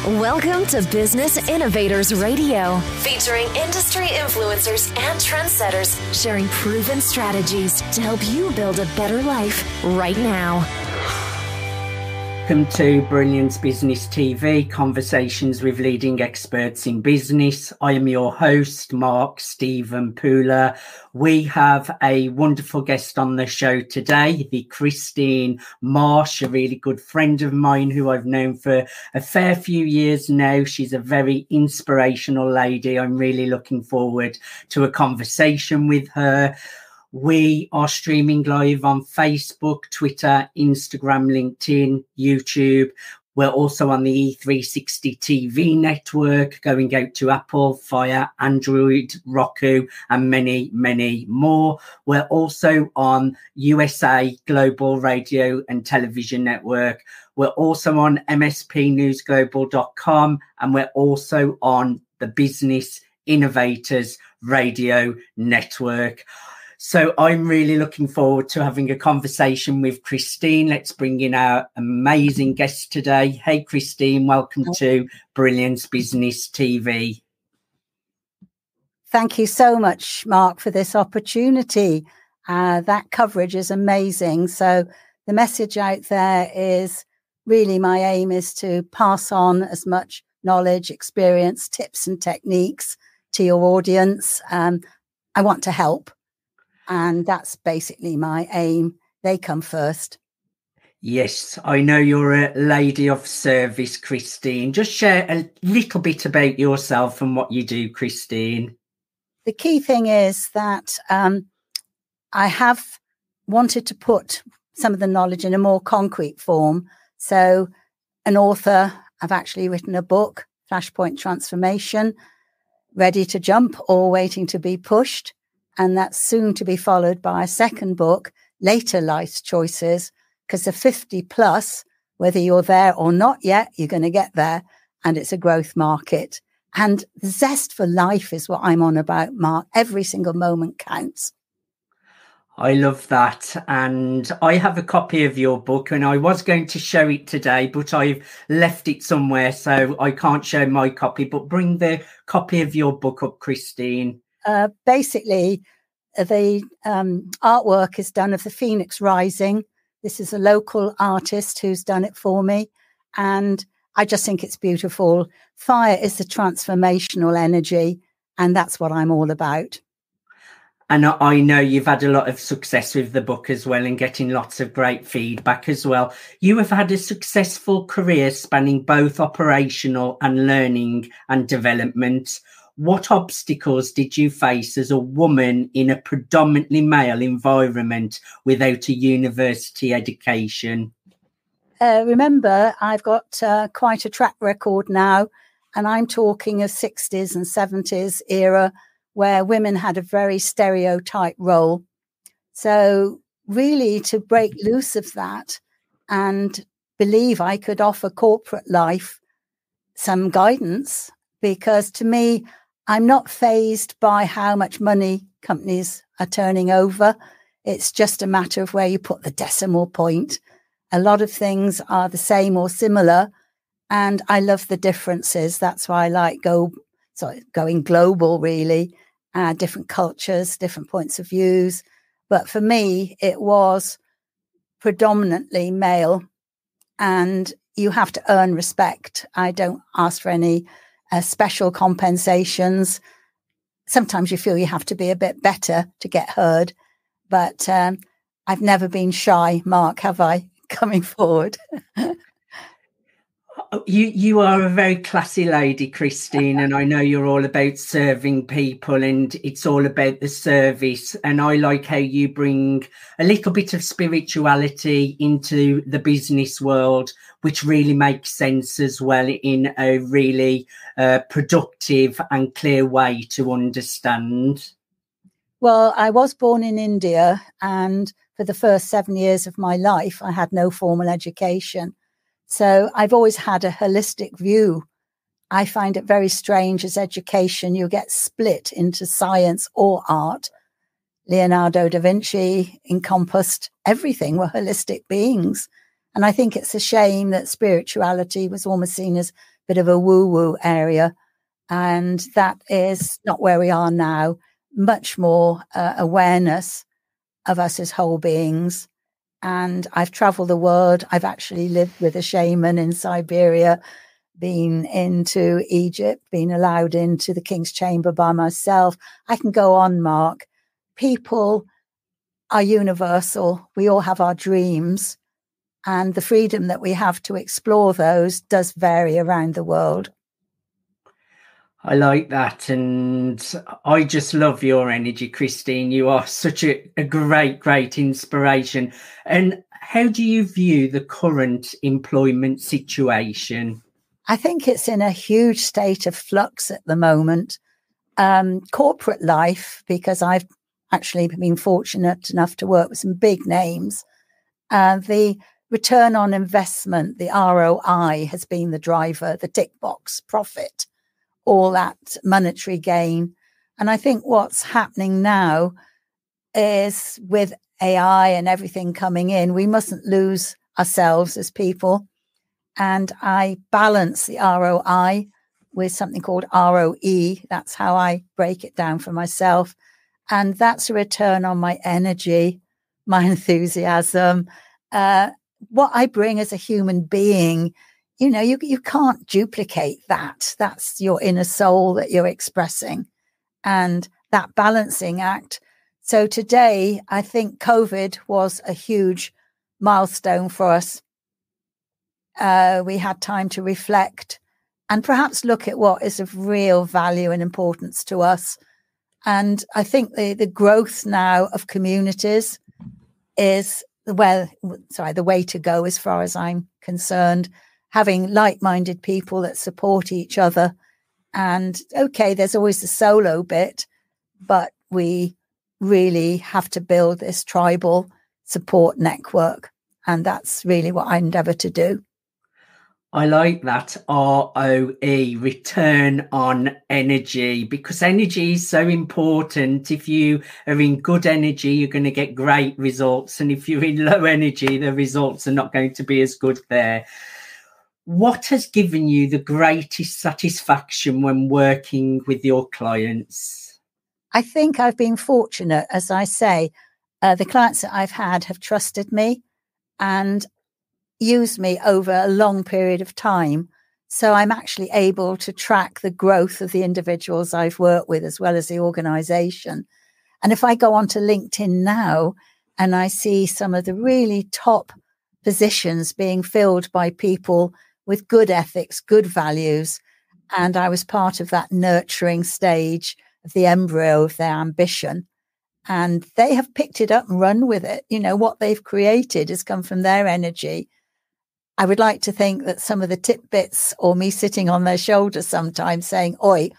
Welcome to Business Innovators Radio, featuring industry influencers and trendsetters sharing proven strategies to help you build a better life right now. Welcome to Brilliance Business TV, conversations with leading experts in business. I am your host, Mark Stephen Pooler. We have a wonderful guest on the show today, the Christine Marsh, a really good friend of mine who I've known for a fair few years now. She's a very inspirational lady. I'm really looking forward to a conversation with her. We are streaming live on Facebook, Twitter, Instagram, LinkedIn, YouTube. We're also on the E360 TV network, going out to Apple, Fire, Android, Roku, and many, many more. We're also on USA Global Radio and Television Network. We're also on mspnewsglobal.com, and we're also on the Business Innovators Radio Network. So I'm really looking forward to having a conversation with Christine. Let's bring in our amazing guest today. Hey, Christine, welcome to Brilliance Business TV. Thank you so much, Mark, for this opportunity. That coverage is amazing. So the message out there is really my aim is to pass on as much knowledge, experience, tips and techniques to your audience. I want to help. And that's basically my aim. They come first. Yes, I know you're a lady of service, Christine. Just share a little bit about yourself and what you do, Christine. The key thing is that I have wanted to put some of the knowledge in a more concrete form. So an author, I've actually written a book, Flashpoint Transformation, Ready to Jump or Waiting to be Pushed. And that's soon to be followed by a second book, Later Life Choices, because the 50 plus, whether you're there or not yet, you're going to get there. And it's a growth market. And the zest for life is what I'm on about, Mark. Every single moment counts. I love that. And I have a copy of your book and I was going to show it today, but I've left it somewhere, so I can't show my copy. But bring the copy of your book up, Christine. Basically, the artwork is done of the Phoenix Rising. This is a local artist who's done it for me. And I just think it's beautiful. Fire is the transformational energy. And that's what I'm all about. And I know you've had a lot of success with the book as well and getting lots of great feedback as well. You have had a successful career spanning both operational and learning and development. What obstacles did you face as a woman in a predominantly male environment without a university education? Remember, I've got quite a track record now, and I'm talking of 60s and 70s era where women had a very stereotype role. So really to break loose of that and believe I could offer corporate life some guidance, because to me, I'm not fazed by how much money companies are turning over. It's just a matter of where you put the decimal point. A lot of things are the same or similar, and I love the differences. That's why I like going global, really. Different cultures, different points of views. But for me, it was predominantly male, and you have to earn respect. I don't ask for any special compensations. Sometimes you feel you have to be a bit better to get heard, but I've never been shy, Mark, have I, coming forward? You are a very classy lady, Christine, and I know you're all about serving people and it's all about the service. And I like how you bring a little bit of spirituality into the business world, which really makes sense as well in a really productive and clear way to understand. Well, I was born in India, and for the first 7 years of my life, I had no formal education. So I've always had a holistic view. I find it very strange as education, you get split into science or art. Leonardo da Vinci encompassed everything. We're holistic beings. And I think it's a shame that spirituality was almost seen as a bit of a woo-woo area. And that is not where we are now. Much more awareness of us as whole beings. And I've traveled the world. I've actually lived with a shaman in Siberia, been into Egypt, been allowed into the King's Chamber by myself. I can go on, Mark. People are universal. We all have our dreams, and the freedom that we have to explore those does vary around the world. I like that. And I just love your energy, Christine. You are such a great inspiration. And how do you view the current employment situation? I think it's in a huge state of flux at the moment. Corporate life, because I've actually been fortunate enough to work with some big names, the return on investment, the ROI, has been the driver, the tick box profit, all that monetary gain. And I think what's happening now is with AI and everything coming in, we mustn't lose ourselves as people. And I balance the ROI with something called ROE. That's how I break it down for myself. And that's a return on my energy, my enthusiasm, what I bring as a human being. You know, you can't duplicate that. That's your inner soul that you're expressing, and that balancing act. So today, I think COVID was a huge milestone for us. We had time to reflect and perhaps look at what is of real value and importance to us. And I think the growth now of communities is the way to go as far as I'm concerned. Having like-minded people that support each other. And okay, there's always the solo bit, but we really have to build this tribal support network. And that's really what I endeavour to do. I like that ROE, return on energy, because energy is so important. If you are in good energy, you're going to get great results. And if you're in low energy, the results are not going to be as good there. What has given you the greatest satisfaction when working with your clients? I think I've been fortunate, as I say. The clients that I've had have trusted me and used me over a long period of time. So I'm actually able to track the growth of the individuals I've worked with as well as the organization. And if I go onto LinkedIn now and I see some of the really top positions being filled by people with good ethics, good values, and I was part of that nurturing stage of the embryo of their ambition, and they have picked it up and run with it. You know, what they've created has come from their energy. I would like to think that some of the tidbits or me sitting on their shoulders sometimes saying, "Oi,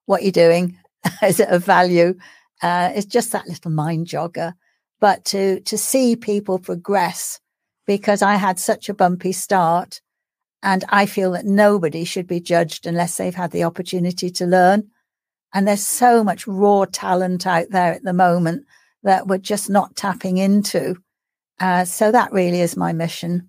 what are you doing? Is it of value?" It's just that little mind jogger. But to see people progress, because I had such a bumpy start, and I feel that nobody should be judged unless they've had the opportunity to learn. And there's so much raw talent out there at the moment that we're just not tapping into. So that really is my mission.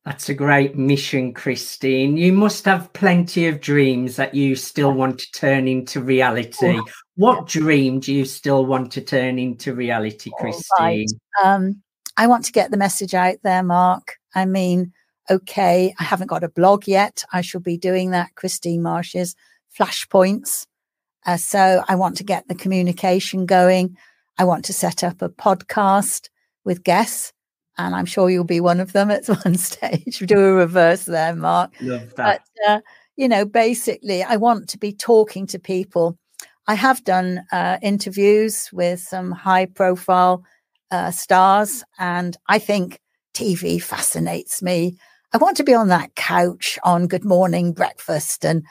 That's a great mission, Christine. You must have plenty of dreams that you still want to turn into reality. What dream do you still want to turn into reality, Christine? Right. I want to get the message out there, Mark. I mean, okay, I haven't got a blog yet. I shall be doing that, Christine Marsh's Flashpoints. So I want to get the communication going. I want to set up a podcast with guests, and I'm sure you'll be one of them at one stage. Do a reverse there, Mark. Love that. But, basically, I want to be talking to people. I have done interviews with some high-profile stars, and I think TV fascinates me. I want to be on that couch on Good Morning Breakfast and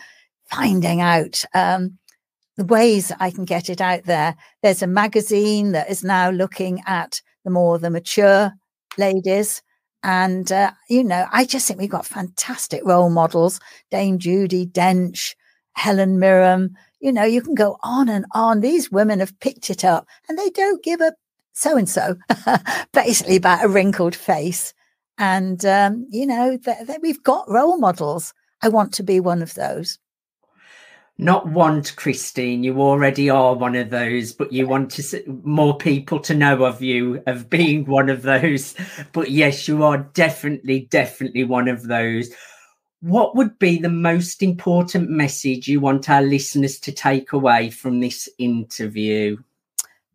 finding out the ways I can get it out there. There's a magazine that is now looking at the mature ladies. And, I just think we've got fantastic role models. Dame Judi Dench, Helen Mirren, you can go on and on. These women have picked it up and they don't give a so-and-so basically about a wrinkled face. And, we've got role models. I want to be one of those. Not want, Christine, you already are one of those, but you want more people to know of you, of being one of those. But yes, you are definitely one of those. What would be the most important message you want our listeners to take away from this interview?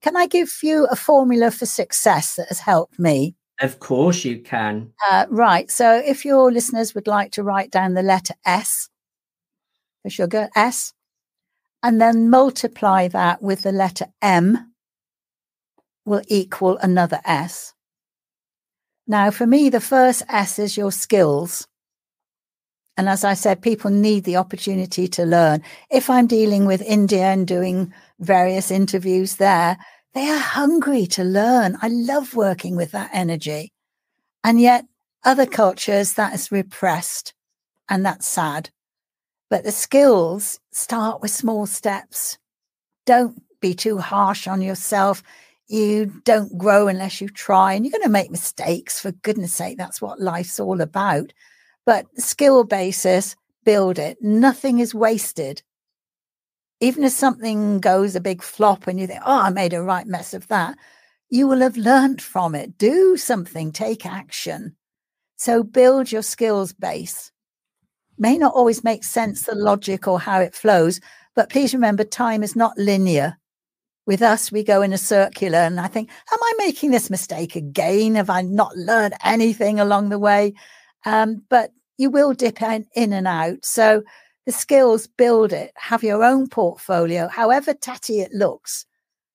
Can I give you a formula for success that has helped me? Of course you can. Right. So if your listeners would like to write down the letter S for sugar, S, and then multiply that with the letter M will equal another S. Now, for me, the first S is your skills. And as I said, people need the opportunity to learn. If I'm dealing with India and doing various interviews there, they are hungry to learn. I love working with that energy. And yet other cultures, that is repressed, and that's sad. But the skills start with small steps. Don't be too harsh on yourself. You don't grow unless you try, and you're going to make mistakes. For goodness sake, that's what life's all about. But skill basis, build it. Nothing is wasted. Even if something goes a big flop and you think, oh, I made a right mess of that, you will have learned from it. Do something, take action. So build your skills base. May not always make sense, the logic or how it flows, but please remember, time is not linear. With us, we go in a circular, and I think, am I making this mistake again? Have I not learned anything along the way? But you will dip in and out. So the skills, build it, have your own portfolio, however tatty it looks,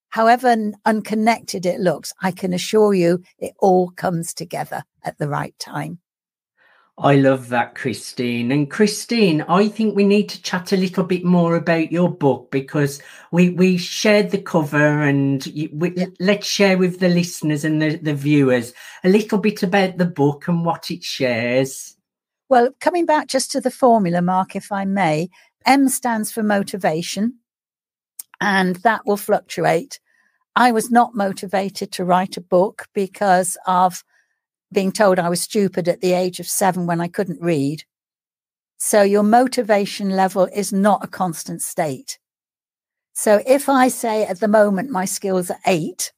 however unconnected it looks, I can assure you it all comes together at the right time. I love that, Christine. And Christine, I think we need to chat a little bit more about your book, because we shared the cover, and let's share with the listeners and the viewers a little bit about the book and what it shares. Well, coming back just to the formula, Mark, if I may, M stands for motivation, and that will fluctuate. I was not motivated to write a book because of being told I was stupid at the age of 7 when I couldn't read. So your motivation level is not a constant state. So if I say at the moment my skills are 8,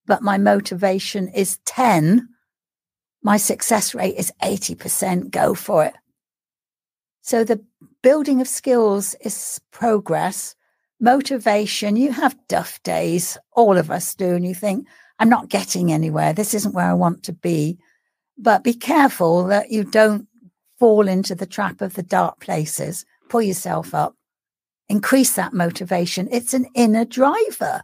but my motivation is 10, my success rate is 80%. Go for it. So the building of skills is progress. Motivation, you have duff days, all of us do, and you think, I'm not getting anywhere. This isn't where I want to be. But be careful that you don't fall into the trap of the dark places. Pull yourself up. Increase that motivation. It's an inner driver.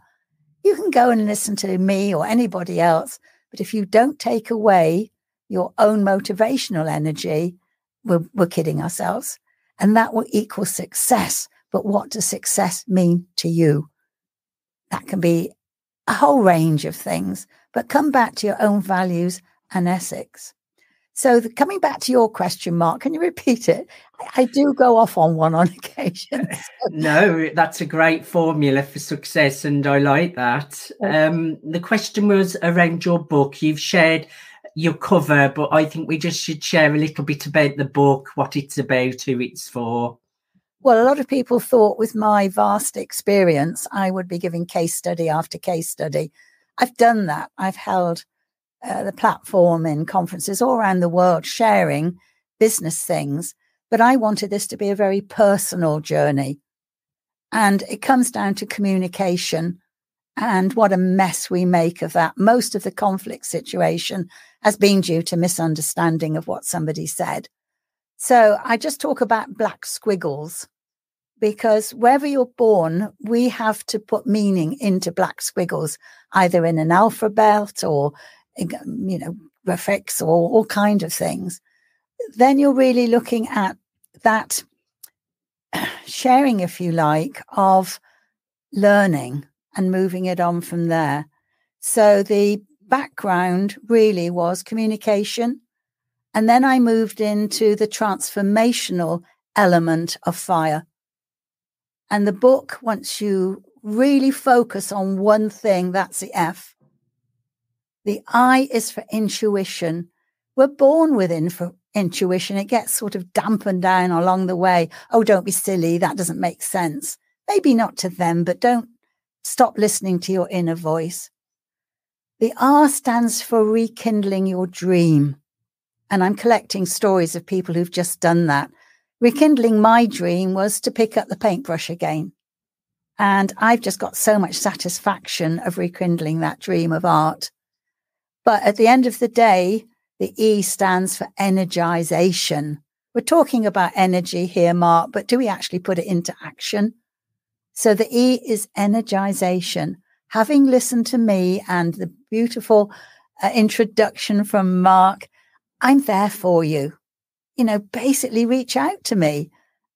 You can go and listen to me or anybody else, but if you don't take away your own motivational energy, we're kidding ourselves. And that will equal success. But what does success mean to you? That can be a whole range of things, but come back to your own values and ethics. So coming back to your question, Mark, can you repeat it? I do go off on one on occasion. No, that's a great formula for success, and I like that. The question was around your book. You've shared your cover, but I think we just should share a little bit about the book, what it's about, who it's for. Well, a lot of people thought with my vast experience, I would be giving case study after case study. I've done that. I've held the platform in conferences all around the world, sharing business things. But I wanted this to be a very personal journey. And it comes down to communication, and what a mess we make of that. Most of the conflict situation has been due to misunderstanding of what somebody said. So I just talk about black squiggles, because wherever you're born, we have to put meaning into black squiggles, either in an alphabet or, graphics or all kinds of things. Then you're really looking at that sharing, if you like, of learning and moving it on from there. So the background really was communication. And then I moved into the transformational element of fire. And the book, once you really focus on one thing, that's the F. The I is for intuition. We're born with intuition. It gets sort of dampened down along the way. Oh, don't be silly. That doesn't make sense. Maybe not to them, but don't stop listening to your inner voice. The R stands for rekindling your dream. And I'm collecting stories of people who've just done that. Rekindling my dream was to pick up the paintbrush again. And I've just got so much satisfaction of rekindling that dream of art. But at the end of the day, the E stands for energization. We're talking about energy here, Mark, but do we actually put it into action? So the E is energization. Having listened to me and the beautiful introduction from Mark, I'm there for you. Basically reach out to me.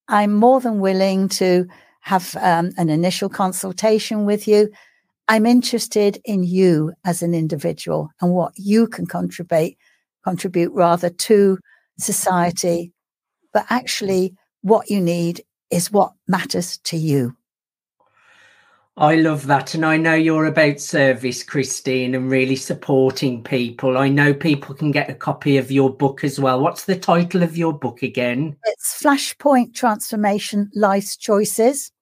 I'm more than willing to have an initial consultation with you. I'm interested in you as an individual and what you can contribute rather to society. But actually, what you need is what matters to you. I love that. And I know you're about service, Christine, and really supporting people. I know people can get a copy of your book as well. What's the title of your book again? It's Flashpoint Transformation, Life's Choices.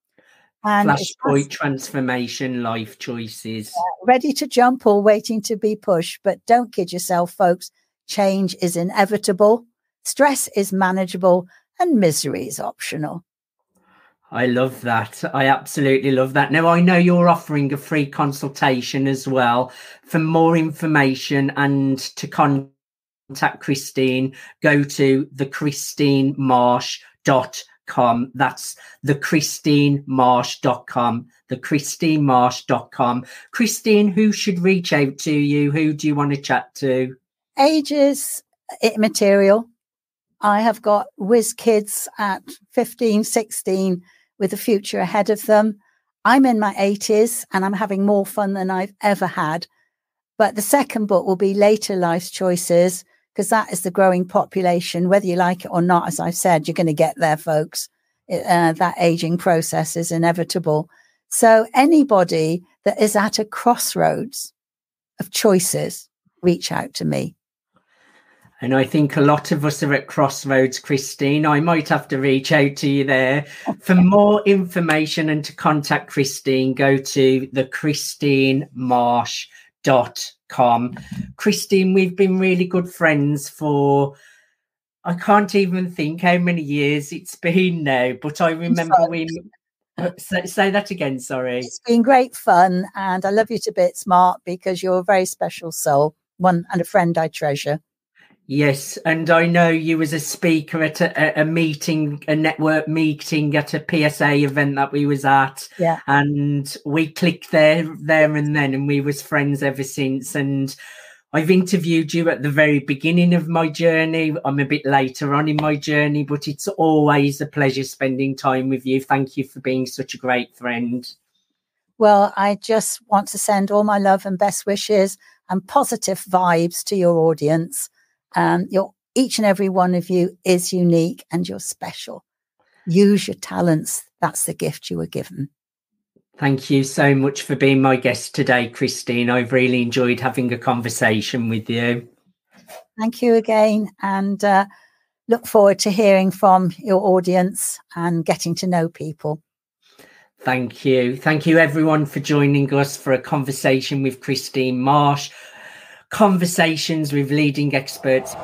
And Flashpoint Transformation, Life Choices. Ready to jump or waiting to be pushed. But don't kid yourself, folks. Change is inevitable. Stress is manageable and misery is optional. I love that. I absolutely love that. Now, I know you're offering a free consultation as well. For more information and to contact Christine, go to thechristinemarsh.com. That's thechristinemarsh.com. thechristinemarsh.com. Christine, who should reach out to you? Who do you want to chat to? Age is immaterial. I have got whiz kids at 15, 16 with a future ahead of them. I'm in my 80s and I'm having more fun than I've ever had. But the second book will be Later Life's Choices, because that is the growing population. Whether you like it or not, as I've said, you're going to get there, folks. That aging process is inevitable. So anybody that is at a crossroads of choices, reach out to me. And I think a lot of us are at crossroads, Christine. I might have to reach out to you there. For more information and to contact Christine, go to thechristinemarsh.com. Christine, we've been really good friends for, I can't even think how many years it's been now, but I remember say that again, sorry. It's been great fun and I love you to bits, Mark, because you're a very special soul, one and a friend I treasure. Yes, and I know you was a speaker at a meeting, a network meeting at a PSA event that we was at. Yeah. And we clicked there and then, and we was friends ever since. And I've interviewed you at the very beginning of my journey. I'm a bit later on in my journey, but it's always a pleasure spending time with you. Thank you for being such a great friend. Well, I just want to send all my love and best wishes and positive vibes to your audience. Each and every one of you is unique and you're special. Use your talents. That's the gift you were given. Thank you so much for being my guest today, Christine. I've really enjoyed having a conversation with you. Thank you again. And look forward to hearing from your audience and getting to know people. Thank you. Thank you, everyone, for joining us for a conversation with Christine Marsh. Conversations with leading experts.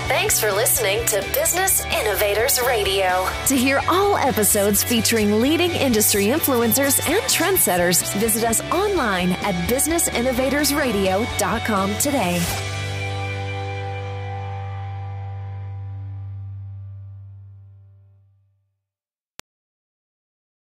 Thanks for listening to Business Innovators Radio. To hear all episodes featuring leading industry influencers and trendsetters, visit us online at businessinnovatorsradio.com today.